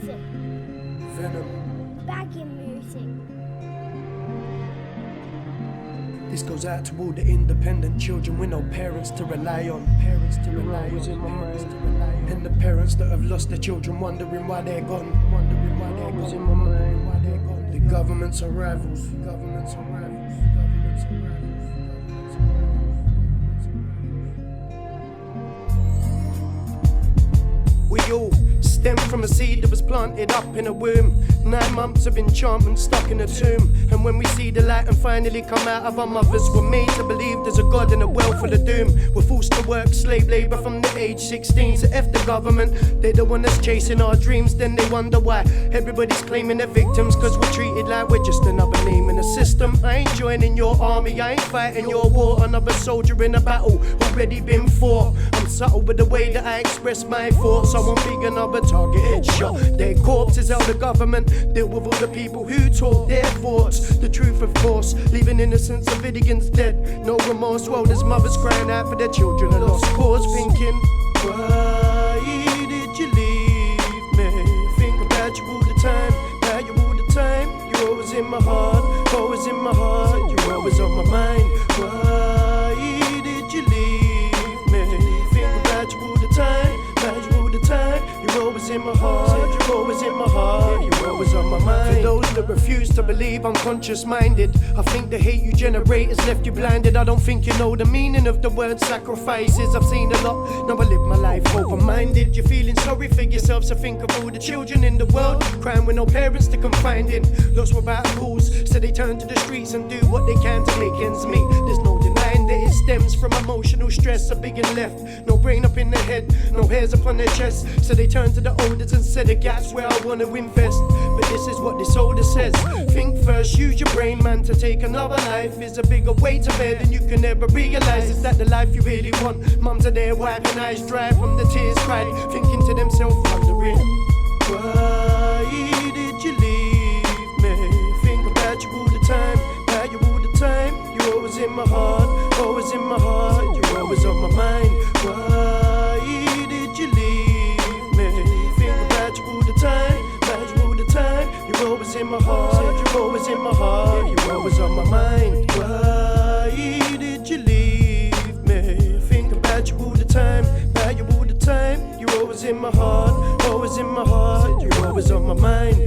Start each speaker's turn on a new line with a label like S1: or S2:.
S1: Venom.
S2: Vcam music.
S1: This goes out to all the independent children with no parents to rely on. And the parents that have lost their children wondering why they're gone. The government's our rivals. We all stem from a seed that was planted up in a womb. 9 months of enchantment stuck in a tomb. And when we see the light and finally come out of our mothers, we're made to believe there's a God and a world full of doom. We're forced to work slave labor from the age 16. So F the government, they're the one that's chasing our dreams. Then they wonder why everybody's claiming they're victims, cause we're treated like we're just another name in the system. I ain't joining your army, I ain't fighting your war. Another soldier in a battle, already been fought. I'm subtle with the way that I express my thoughts. I won't be another target headshot. Their corpses out the government, deal with all the people who talk their thoughts. The truth, of course, leaving innocent civilians dead. No remorse, well, there's mothers crying out for their children, a lost cause, thinking, why did you leave me? Think about you all the time, about you all the time. You're always in my heart, always in my heart. You're always on my mind. Why did you leave me? Think about you all the time, about you all the time. You're always in my heart, you're always in my heart. You're always on my mind. For those that refuse to believe unconscious minded, I think the hate you generate has left you blinded. I don't think you know the meaning of the word sacrifices. I've seen a lot, now I live my life open-minded. You're feeling sorry for yourself, so think of all the children in the world crying with no parents to confide in. Lost without a cause, so they turn to the streets and do what they can to make ends meet. There's no denying that it stems from emotional stress. A big and left, no brain up in their head, no hairs upon their chest. So they turn to the oldest and say the gaps where I wanna invest. But this is what this older says: think first, use your brain, man. To take another life is a bigger weight to bear than you can ever realize. Is that the life you really want? Mums are there wiping eyes dry from the tears cried, thinking to themselves, wondering, why did you leave me? Think about you all the time, about you all the time. You're always in my heart, always in my heart. You're always on my mind. Why did you leave me? Think about you all the time, about you all the time. You're always in my heart, you're always in my heart. You're always on my mind. Why did you leave me? Think about you all the time, about you all the time. You're always in my heart, always in my heart. You're always on my mind.